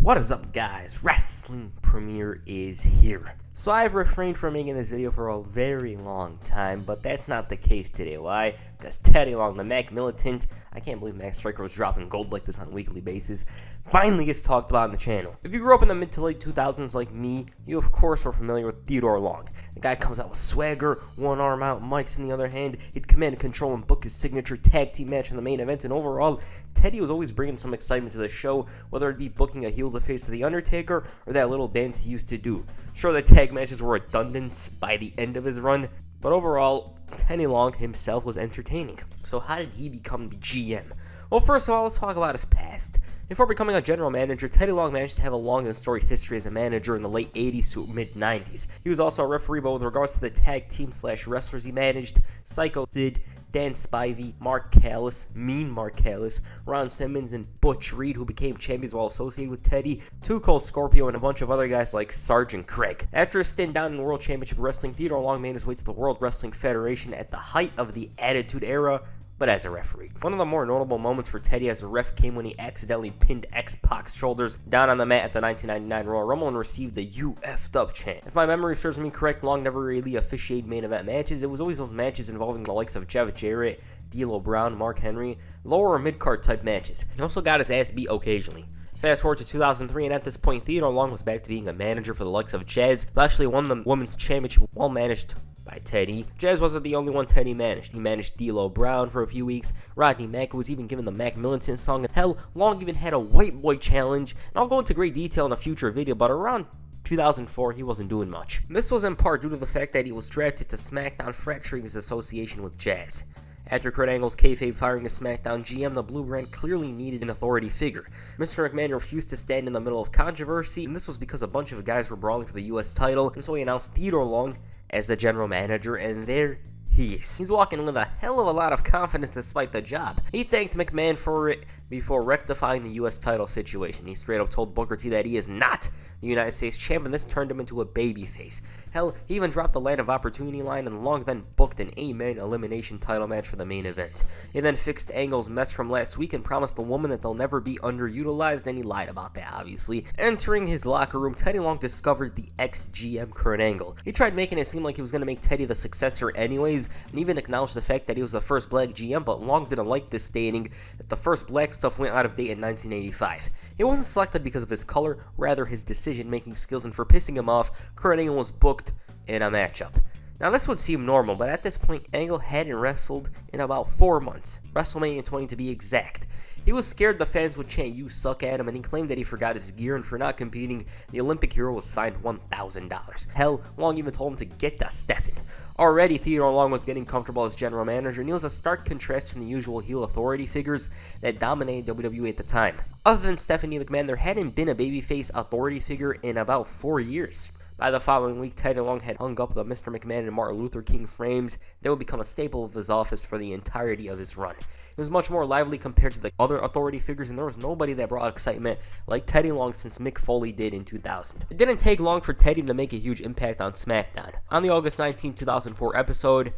What is up, guys? Wrestling Premiere is here. So I've refrained from making this video for a very long time, but that's not the case today. Why? Because Teddy Long, the Mac Militant, I can't believe Max Striker was dropping gold like this on a weekly basis, finally gets talked about on the channel. If you grew up in the mid to late 2000s like me, you of course were familiar with Theodore Long. The guy comes out with swagger, one arm out, mics in the other hand. He'd command and control and book his signature tag team match in the main event, and overall, Teddy was always bringing some excitement to the show, whether it be booking a heel to face to the Undertaker or that little dance he used to do. Sure, the tag matches were redundant by the end of his run, but overall, Teddy Long himself was entertaining. So how did he become the GM? Well, first of all, let's talk about his past. Before becoming a general manager, Teddy Long managed to have a long and storied history as a manager in the late 80s to mid-90s. He was also a referee, but with regards to the tag team / wrestlers he managed, Psycho Sid, Dan Spivey, Mark Callis, Mean Mark Callis, Ron Simmons, and Butch Reed, who became champions while associated with Teddy, Too Cold Scorpio, and a bunch of other guys like Sergeant Craig. After a stint down in World Championship Wrestling, Theodore Long made his way to the World Wrestling Federation at the height of the Attitude Era, but as a referee. One of the more notable moments for Teddy as a ref came when he accidentally pinned X-Pac's shoulders down on the mat at the 1999 Royal Rumble and received the "You effed up" chant. If my memory serves me correct, Long never really officiated main event matches. It was always those matches involving the likes of Jeff Jarrett, D'Lo Brown, Mark Henry, lower or mid-card type matches. He also got his ass beat occasionally. Fast forward to 2003, and at this point, Theodore Long was back to being a manager for the likes of Jazz, who actually won the Women's Championship while managed by Teddy. Jazz wasn't the only one Teddy managed. He managed D'Lo Brown for a few weeks, Rodney Mack, who was even given the Mac Militant song, and hell, Long even had a White Boy challenge, and I'll go into great detail in a future video, but around 2004, he wasn't doing much. This was in part due to the fact that he was drafted to SmackDown, fracturing his association with Jazz. After Kurt Angle's kayfabe firing as SmackDown GM, the Blue Brand clearly needed an authority figure. Mr. McMahon refused to stand in the middle of controversy, and this was because a bunch of guys were brawling for the US title, and so he announced Theodore Long as the general manager, and there he is. He's walking in with a hell of a lot of confidence despite the job. He thanked McMahon for it before rectifying the US title situation. He straight up told Booker T that he is not the United States champ, and this turned him into a babyface. Hell, he even dropped the Land of Opportunity line, and Long then booked an 8-man elimination title match for the main event. He then fixed Angle's mess from last week and promised the woman that they'll never be underutilized, and he lied about that, obviously. Entering his locker room, Teddy Long discovered the ex-GM Kurt Angle. He tried making it seem like he was going to make Teddy the successor anyways, and even acknowledged the fact that he was the first black GM, but Long didn't like this, stating that the first black stuff went out of date in 1985. He wasn't selected because of his color, rather his decision-making skills, and for pissing him off, Kurt Angle was booked in a matchup. Now this would seem normal, but at this point, Angle hadn't wrestled in about 4 months, WrestleMania 20 to be exact. He was scared the fans would chant "You suck" at him, and he claimed that he forgot his gear, and for not competing, the Olympic hero was fined $1,000. Hell, Long even told him to get to stepping. Already, Theodore Long was getting comfortable as general manager, and he was a stark contrast from the usual heel authority figures that dominated WWE at the time. Other than Stephanie McMahon, there hadn't been a babyface authority figure in about 4 years. By the following week, Teddy Long had hung up the Mr. McMahon and Martin Luther King frames that would become a staple of his office for the entirety of his run. It was much more lively compared to the other authority figures, and there was nobody that brought excitement like Teddy Long since Mick Foley did in 2000. It didn't take long for Teddy to make a huge impact on SmackDown. On the August 19, 2004 episode,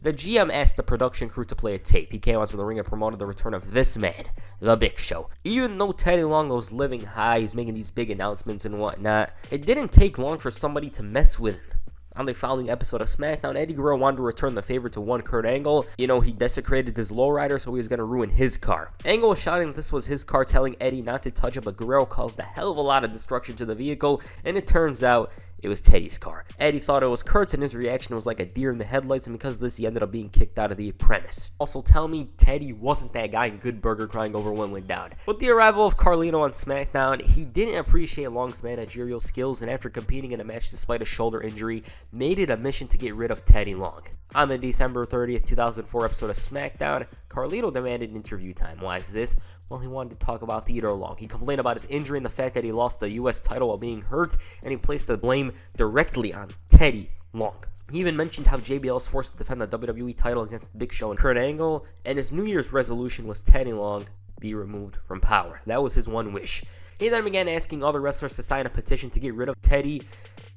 the GM asked the production crew to play a tape. He came onto the ring and promoted the return of this man, The Big Show. Even though Teddy Long was living high, he's making these big announcements and whatnot, it didn't take long for somebody to mess with him. On the following episode of SmackDown, Eddie Guerrero wanted to return the favor to one Kurt Angle. You know, he desecrated his lowrider, so he was going to ruin his car. Angle was shouting that this was his car, telling Eddie not to touch it, but Guerrero caused a hell of a lot of destruction to the vehicle, and it turns out it was Teddy's car. Eddie thought it was Kurt's, and his reaction was like a deer in the headlights, and because of this, he ended up being kicked out of the premise. Also, tell me Teddy wasn't that guy in Good Burger crying over when went down. With the arrival of Carlito on SmackDown, he didn't appreciate Long's managerial skills, and after competing in a match despite a shoulder injury, made it a mission to get rid of Teddy Long. On the December 30th, 2004 episode of SmackDown, Carlito demanded interview time. Why is this? Well, he wanted to talk about Theodore Long. He complained about his injury and the fact that he lost the US title while being hurt, and he placed the blame directly on Teddy Long. He even mentioned how JBL was forced to defend the WWE title against Big Show and Kurt Angle, and his New Year's resolution was Teddy Long be removed from power. That was his one wish. He then began asking other wrestlers to sign a petition to get rid of Teddy,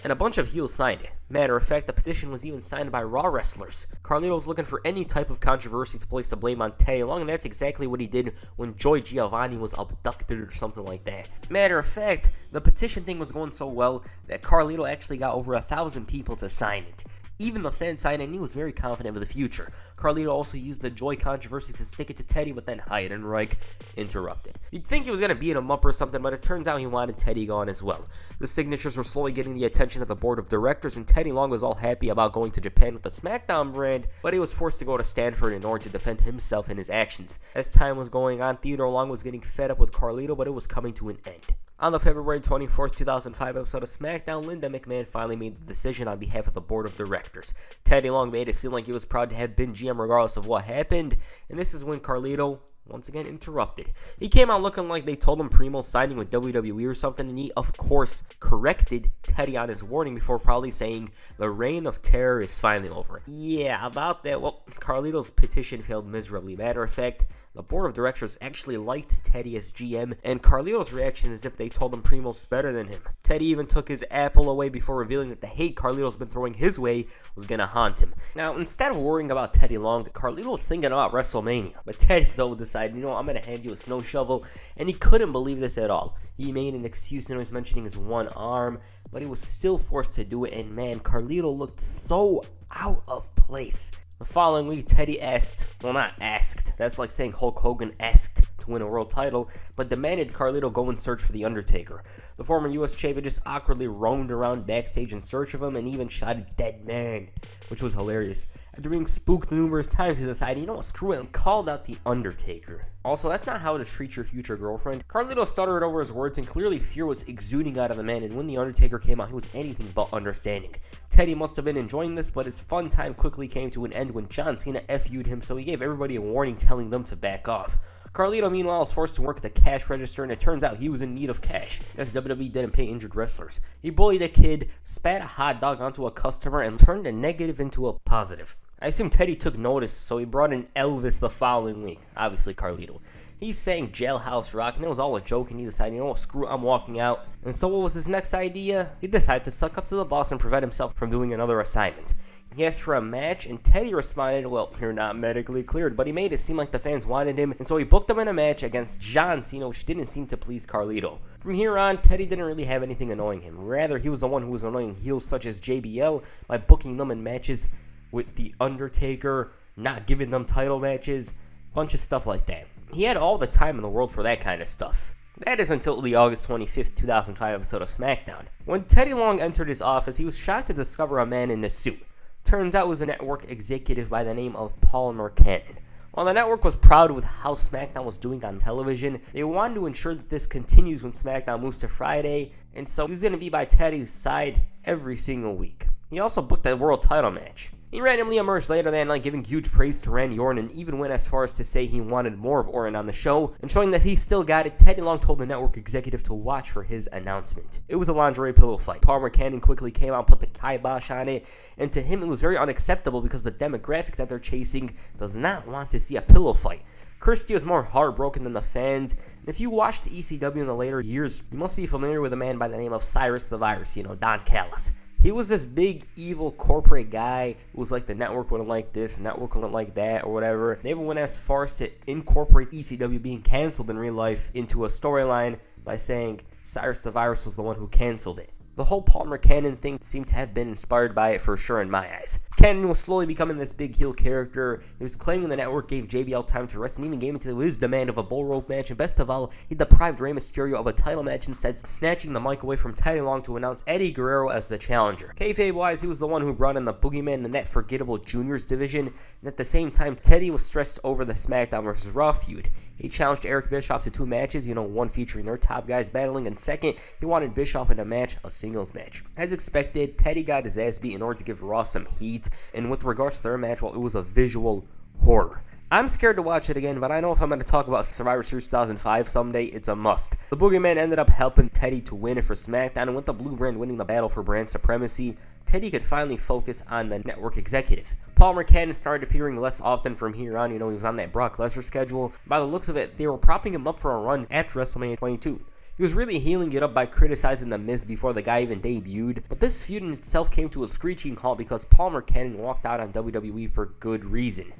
and a bunch of heels signed it. Matter of fact, the petition was even signed by Raw wrestlers. Carlito was looking for any type of controversy to place the blame on Teddy Long, and that's exactly what he did when Joy Giovanni was abducted or something like that. Matter of fact, the petition thing was going so well that Carlito actually got over 1,000 people to sign it. Even the fans signed it, and he was very confident of the future. Carlito also used the Joy controversy to stick it to Teddy, but then Heidenreich interrupted. You'd think he was going to beat him up or something, but it turns out he wanted Teddy gone as well. The signatures were slowly getting the attention of the board of directors, and Teddy Long was all happy about going to Japan with the SmackDown brand, but he was forced to go to Stanford in order to defend himself and his actions. As time was going on, Theodore Long was getting fed up with Carlito, but it was coming to an end. On the February 24th, 2005 episode of SmackDown, Linda McMahon finally made the decision on behalf of the board of directors. Teddy Long made it seem like he was proud to have been GM regardless of what happened, and this is when Carlito once again interrupted. He came out looking like they told him Primo signing with WWE or something, and he of course corrected Teddy on his warning before proudly saying the reign of terror is finally over. Yeah, about that, well, Carlito's petition failed miserably. Matter of fact, the board of directors actually liked Teddy as GM, and Carlito's reaction is if they told him Primo's better than him. Teddy even took his apple away before revealing that the hate Carlito's been throwing his way was gonna haunt him. Now, instead of worrying about Teddy Long, Carlito was thinking about WrestleMania, but Teddy though decided, I'm gonna hand you a snow shovel, and he couldn't believe this at all. He made an excuse and was mentioning his one arm, but he was still forced to do it, and man, Carlito looked so out of place. The following week, Teddy that's like saying Hulk Hogan asked to win a world title, but demanded Carlito go and search for The Undertaker. The former U.S. champion just awkwardly roamed around backstage in search of him and even shouted "dead man," which was hilarious. After being spooked numerous times, he decided, screw it, and called out The Undertaker. Also, that's not how to treat your future girlfriend. Carlito stuttered over his words, and clearly fear was exuding out of the man, and when The Undertaker came out, he was anything but understanding. Teddy must have been enjoying this, but his fun time quickly came to an end when John Cena FU'd him, so he gave everybody a warning telling them to back off. Carlito, meanwhile, was forced to work at the cash register, and it turns out he was in need of cash, because WWE didn't pay injured wrestlers. He bullied a kid, spat a hot dog onto a customer, and turned a negative into a positive. I assume Teddy took notice, so he brought in Elvis the following week. Obviously, Carlito. He sang Jailhouse Rock, and it was all a joke, and he decided, screw it, I'm walking out. And so what was his next idea? He decided to suck up to the boss and prevent himself from doing another assignment. He asked for a match, and Teddy responded, well, you're not medically cleared, but he made it seem like the fans wanted him, and so he booked him in a match against John Cena, which didn't seem to please Carlito. From here on, Teddy didn't really have anything annoying him. Rather, he was the one who was annoying heels such as JBL by booking them in matches with The Undertaker, not giving them title matches, bunch of stuff like that. He had all the time in the world for that kind of stuff. That is until the August 25th, 2005 episode of SmackDown. When Teddy Long entered his office, he was shocked to discover a man in a suit. Turns out it was a network executive by the name of Paul Mercannon. While the network was proud with how SmackDown was doing on television, they wanted to ensure that this continues when SmackDown moves to Friday, and so he was going to be by Teddy's side every single week. He also booked a world title match. He randomly emerged later that night, giving huge praise to Randy Orton, and even went as far as to say he wanted more of Orton on the show, and showing that he still got it, Teddy Long told the network executive to watch for his announcement. It was a lingerie pillow fight. Paul Mercannon quickly came out and put the kibosh on it, and to him it was very unacceptable because the demographic that they're chasing does not want to see a pillow fight. Kristal was more heartbroken than the fans, and if you watched ECW in the later years, you must be familiar with a man by the name of Cyrus the Virus, Don Callis. He was this big, evil corporate guy who was like, the network wouldn't like this, the network wouldn't like that, or whatever. They even went as far as to incorporate ECW being canceled in real life into a storyline by saying Cyrus the Virus was the one who canceled it. The whole Paul Mercannon thing seemed to have been inspired by it for sure in my eyes. Cannon was slowly becoming this big heel character. He was claiming the network gave JBL time to rest and even gave into his demand of a bull rope match. And best of all, he deprived Rey Mysterio of a title match, instead snatching the mic away from Teddy Long to announce Eddie Guerrero as the challenger. Kayfabe-wise, he was the one who brought in the Boogeyman in that forgettable juniors division. And at the same time, Teddy was stressed over the SmackDown vs. Raw feud. He challenged Eric Bischoff to 2 matches, one featuring their top guys battling, and second, he wanted Bischoff in a match, a singles match. As expected, Teddy got his ass beat in order to give Raw some heat, and with regards to their match, well, it was a visual horror. I'm scared to watch it again, but I know if I'm going to talk about Survivor Series 2005 someday, it's a must. The Boogeyman ended up helping Teddy to win it for SmackDown, and with the Blue Brand winning the battle for brand supremacy, Teddy could finally focus on the network executive. Paul Mercannon started appearing less often from here on. He was on that Brock Lesnar schedule. By the looks of it, they were propping him up for a run after WrestleMania 22. He was really healing it up by criticizing The Miz before the guy even debuted, but this feud in itself came to a screeching halt because Palmer Cannon walked out on WWE for good reason: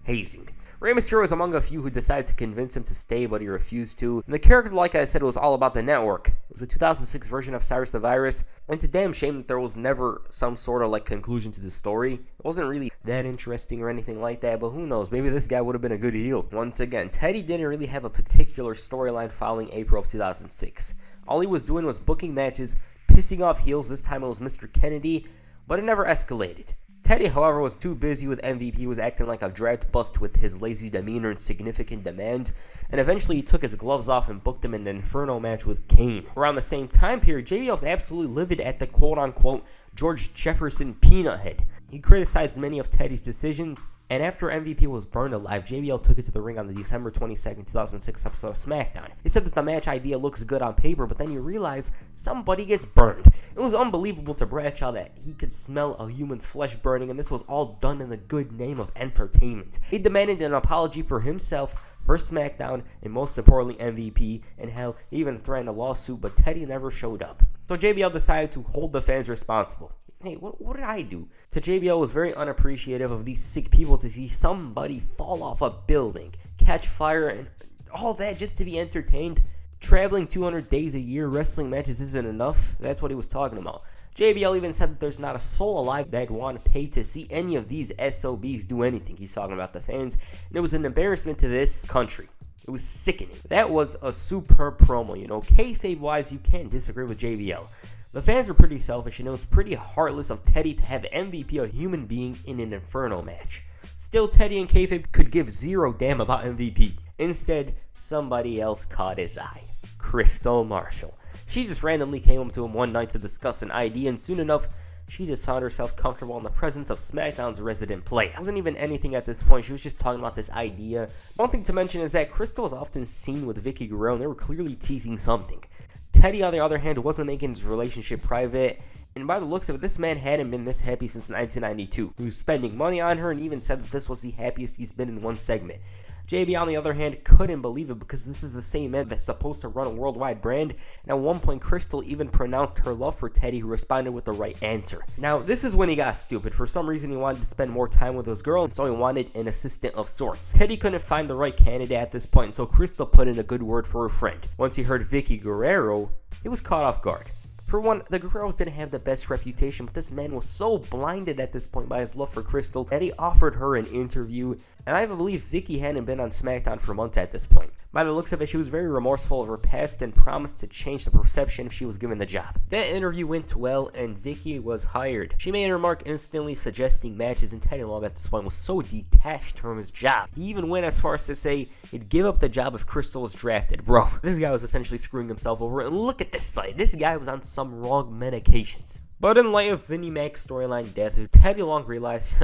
hazing. Rey Mysterio was among a few who decided to convince him to stay, but he refused to. And the character, like I said, was all about the network. It was a 2006 version of Cyrus the Virus, and it's a damn shame that there was never some sort of conclusion to the story. It wasn't really that interesting or anything like that, but who knows, maybe this guy would have been a good heel. Once again, Teddy didn't really have a particular storyline following April of 2006. All he was doing was booking matches, pissing off heels. This time it was Mr. Kennedy, but it never escalated. Teddy, however, was too busy with MVP, was acting like a draft bust with his lazy demeanor and significant demand, and eventually he took his gloves off and booked him in an Inferno match with Kane. Around the same time period, JBL was absolutely livid at the quote-unquote George Jefferson peanut head. He criticized many of Teddy's decisions, and after MVP was burned alive, JBL took it to the ring on the December 22nd, 2006 episode of SmackDown. He said that the match idea looks good on paper, but then you realize somebody gets burned. It was unbelievable to Bradshaw that he could smell a human's flesh burning, and this was all done in the good name of entertainment. He demanded an apology for himself, for SmackDown, and most importantly MVP, and hell, he even threatened a lawsuit, but Teddy never showed up. So JBL decided to hold the fans responsible. Hey, what did I do? So JBL was very unappreciative of these sick people to see somebody fall off a building, catch fire, and all that just to be entertained. Traveling 200 days a year, wrestling matches isn't enough. That's what he was talking about. JBL even said that there's not a soul alive that'd want to pay to see any of these SOBs do anything. He's talking about the fans, and it was an embarrassment to this country. It was sickening. That was a superb promo, Kayfabe-wise, you can't disagree with JBL. The fans were pretty selfish, and it was pretty heartless of Teddy to have MVP, a human being, in an Inferno match. Still, Teddy and Kayfabe could give zero damn about MVP. Instead, somebody else caught his eye. Kristal Marshall. She just randomly came up to him one night to discuss an idea, and soon enough, she just found herself comfortable in the presence of SmackDown's resident player. It wasn't even anything at this point, she was just talking about this idea. One thing to mention is that Kristal was often seen with Vicky Guerrero, and they were clearly teasing something. Teddy, on the other hand, wasn't making his relationship private, and by the looks of it, this man hadn't been this happy since 1992. He was spending money on her and even said that this was the happiest he's been in one segment. JB, on the other hand, couldn't believe it because this is the same man that's supposed to run a worldwide brand, and at one point, Kristal even pronounced her love for Teddy, who responded with the right answer. Now, this is when he got stupid. For some reason, he wanted to spend more time with his girl, and so he wanted an assistant of sorts. Teddy couldn't find the right candidate at this point, so Kristal put in a good word for her friend. Once he heard Vicky Guerrero, he was caught off guard. For one, the Guerreros didn't have the best reputation, but this man was so blinded at this point by his love for Kristal that he offered her an interview, and I believe Vicky hadn't been on SmackDown for months at this point. By the looks of it, she was very remorseful of her past and promised to change the perception if she was given the job. That interview went well, and Vicky was hired. She made a remark instantly suggesting matches, and Teddy Long at this point was so detached from his job. He even went as far as to say he'd give up the job if Kristal was drafted. Bro, this guy was essentially screwing himself over, and look at this side. This guy was on some wrong medications. But in light of Vinnie Mac's storyline death, Teddy Long realized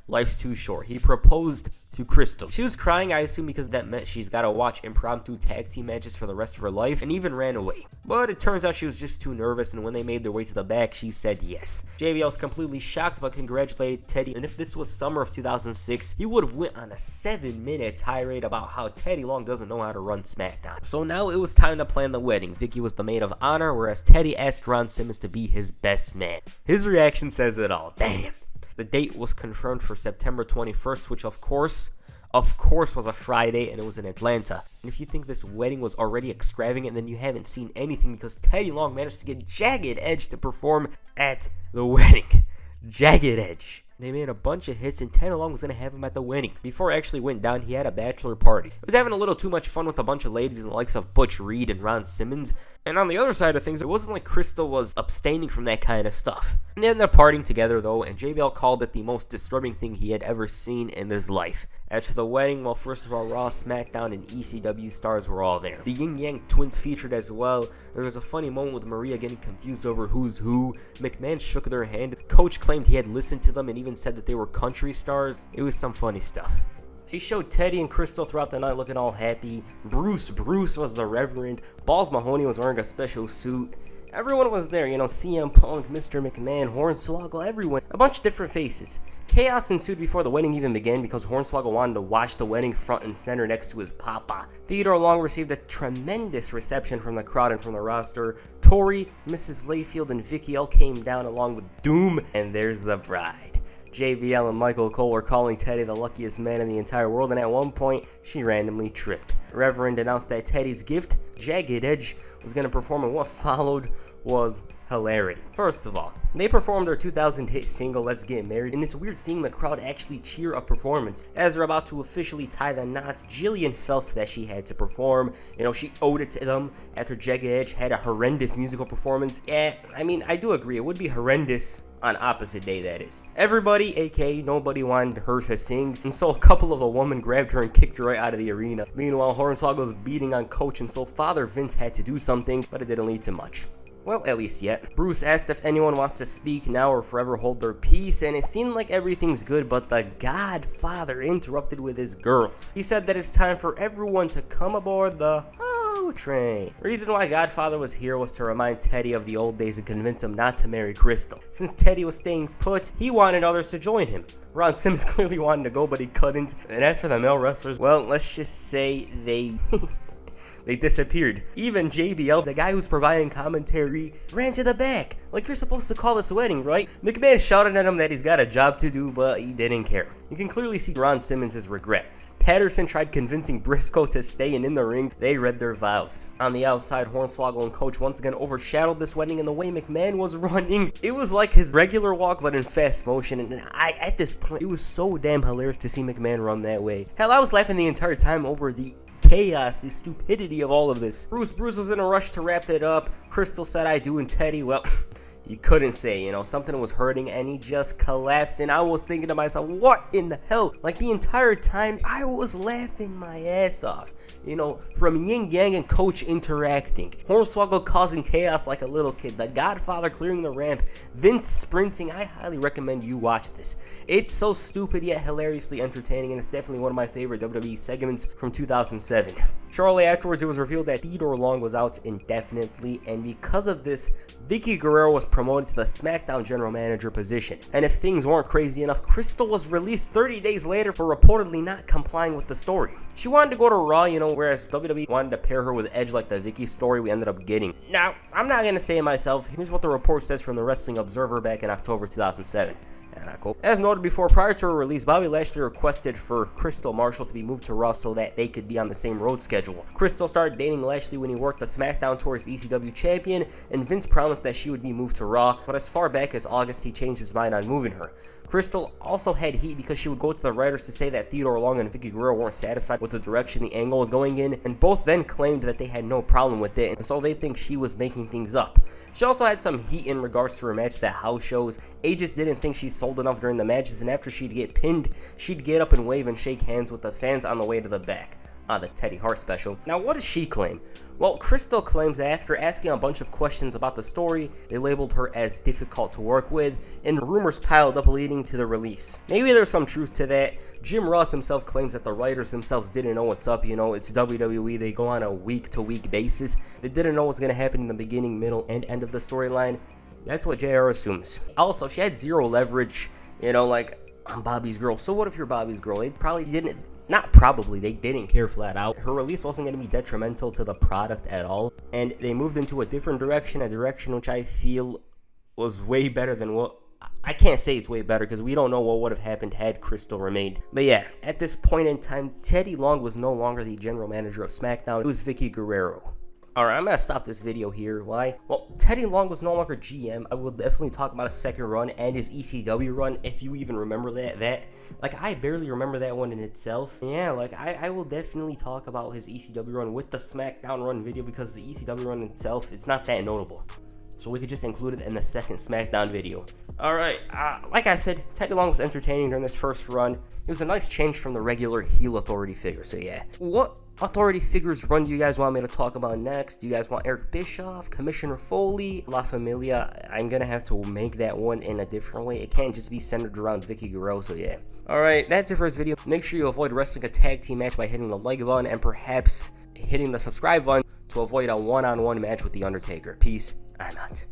life's too short. He proposed to Kristal. She was crying, I assume, because that meant she's got to watch impromptu tag team matches for the rest of her life, and even ran away. But it turns out she was just too nervous, and when they made their way to the back, she said yes. JBL was completely shocked, but congratulated Teddy, and if this was summer of 2006, he would have went on a 7-minute tirade about how Teddy Long doesn't know how to run SmackDown. So now it was time to plan the wedding. Vicky was the maid of honor, whereas Teddy asked Ron Simmons to be his best man. His reaction says it all. Damn. The date was confirmed for September 21st, which of course was a Friday, and it was in Atlanta. And if you think this wedding was already extravagant, then you haven't seen anything, because Teddy Long managed to get Jagged Edge to perform at the wedding. Jagged Edge. They made a bunch of hits, and Teddy Long was going to have him at the wedding. Before it actually went down, he had a bachelor party. He was having a little too much fun with a bunch of ladies in the likes of Butch Reed and Ron Simmons. And on the other side of things, it wasn't like Kristal was abstaining from that kind of stuff. And they ended up partying together, though, and JBL called it the most disturbing thing he had ever seen in his life. As for the wedding, well, first of all, Raw, SmackDown, and ECW stars were all there. The Yin Yang twins featured as well. There was a funny moment with Maria getting confused over who's who. McMahon shook their hand. Coach claimed he had listened to them and even said that they were country stars. It was some funny stuff. They showed Teddy and Kristal throughout the night looking all happy. Bruce was the Reverend. Balls Mahoney was wearing a special suit. Everyone was there, you know, CM Punk, Mr. McMahon, Hornswoggle, everyone. A bunch of different faces. Chaos ensued before the wedding even began because Hornswoggle wanted to watch the wedding front and center next to his papa. Theodore Long received a tremendous reception from the crowd and from the roster. Tori, Mrs. Layfield, and Vicky all came down along with Doom, and there's the bride. JBL and Michael Cole were calling Teddy the luckiest man in the entire world, and at one point, she randomly tripped. Reverend announced that Teddy's gift, Jagged Edge, was going to perform, and what followed was hilarity. First of all, they performed their 2000 hit single, Let's Get Married, and it's weird seeing the crowd actually cheer a performance. As they're about to officially tie the knots, Jillian felt that she had to perform. You know, she owed it to them after Jagged Edge had a horrendous musical performance. Yeah, I mean, I do agree, it would be horrendous on opposite day, that is. Everybody, aka nobody, wanted her to sing, and so a couple of the women grabbed her and kicked her right out of the arena. Meanwhile, Hornswoggle was beating on Coach, and so Father Vince had to do something, but it didn't lead to much. Well, at least yet. Bruce asked if anyone wants to speak now or forever hold their peace, and it seemed like everything's good, but the Godfather interrupted with his girls. He said that it's time for everyone to come aboard the train. The reason why Godfather was here was to remind Teddy of the old days and convince him not to marry Kristal. Since Teddy was staying put, he wanted others to join him. Ron Simmons clearly wanted to go, but he couldn't. And as for the male wrestlers, well, let's just say they disappeared. Even JBL, the guy who's providing commentary, ran to the back. Like, you're supposed to call this a wedding, right? McMahon shouted at him that he's got a job to do, but he didn't care. You can clearly see Ron Simmons' regret. Patterson tried convincing Briscoe to stay, and in the ring, they read their vows. On the outside, Hornswoggle and Coach once again overshadowed this wedding, and the way McMahon was running, it was like his regular walk, but in fast motion, and at this point, it was so damn hilarious to see McMahon run that way. Hell, I was laughing the entire time over the chaos, the stupidity of all of this. Bruce was in a rush to wrap it up. Kristal said, I do, and Teddy, well, you couldn't say, you know, something was hurting, and he just collapsed, and I was thinking to myself, what in the hell? Like, the entire time, I was laughing my ass off, you know, from Yin Yang and Coach interacting, Hornswoggle causing chaos like a little kid, the Godfather clearing the ramp, Vince sprinting. I highly recommend you watch this. It's so stupid yet hilariously entertaining, and it's definitely one of my favorite WWE segments from 2007. Shortly afterwards, it was revealed that Theodore Long was out indefinitely, and because of this, Vicky Guerrero was promoted to the SmackDown General Manager position. And if things weren't crazy enough, Kristal was released 30 days later for reportedly not complying with the story. She wanted to go to Raw, you know, whereas WWE wanted to pair her with Edge like the Vicky story we ended up getting. Now, I'm not going to say it myself. Here's what the report says from the Wrestling Observer back in October 2007. Cool. As noted before, prior to her release, Bobby Lashley requested for Kristal Marshall to be moved to Raw so that they could be on the same road schedule. Kristal started dating Lashley when he worked the SmackDown tour as ECW champion, and Vince promised that she would be moved to Raw, but as far back as August, he changed his mind on moving her. Kristal also had heat because she would go to the writers to say that Theodore Long and Vicky Guerrero weren't satisfied with the direction the angle was going in, and both then claimed that they had no problem with it, and so they think she was making things up. She also had some heat in regards to her matches at house shows. Aegis didn't think she sold enough during the matches, and after she'd get pinned, she'd get up and wave and shake hands with the fans on the way to the back. The Teddy Hart special. Now, what does she claim? Well, Kristal claims that after asking a bunch of questions about the story, they labeled her as difficult to work with, and rumors piled up leading to the release. Maybe there's some truth to that. Jim Ross himself claims that the writers themselves didn't know what's up. You know, it's WWE, they go on a week-to-week basis. They didn't know what's going to happen in the beginning, middle, and end of the storyline. That's what JR assumes. Also, she had zero leverage, you know, like, I'm Bobby's girl. So what if you're Bobby's girl? They probably didn't. Not probably, they didn't care flat out. Her release wasn't going to be detrimental to the product at all, and they moved into a different direction, a direction which I feel was way better than what... I can't say it's way better because we don't know what would have happened had Kristal remained. But yeah, at this point in time, Teddy Long was no longer the general manager of SmackDown. It was Vicky Guerrero. Alright, I'm going to stop this video here. Why? Well, Teddy Long was no longer GM. I will definitely talk about a second run and his ECW run, if you even remember that. Like, I barely remember that one in itself. Yeah, like, I will definitely talk about his ECW run with the SmackDown run video because the ECW run itself, it's not that notable. So we could just include it in the second SmackDown video. Alright, like I said, Teddy Long was entertaining during this first run. It was a nice change from the regular heel authority figure, so yeah. What authority figures run do you guys want me to talk about next? Do you guys want Eric Bischoff, Commissioner Foley, La Familia? I'm gonna have to make that one in a different way. It can't just be centered around Vicky Guerrero, so yeah. Alright, that's it for this video. Make sure you avoid wrestling a tag team match by hitting the like button and perhaps hitting the subscribe button to avoid a one-on-one match with The Undertaker. Peace, I'm out.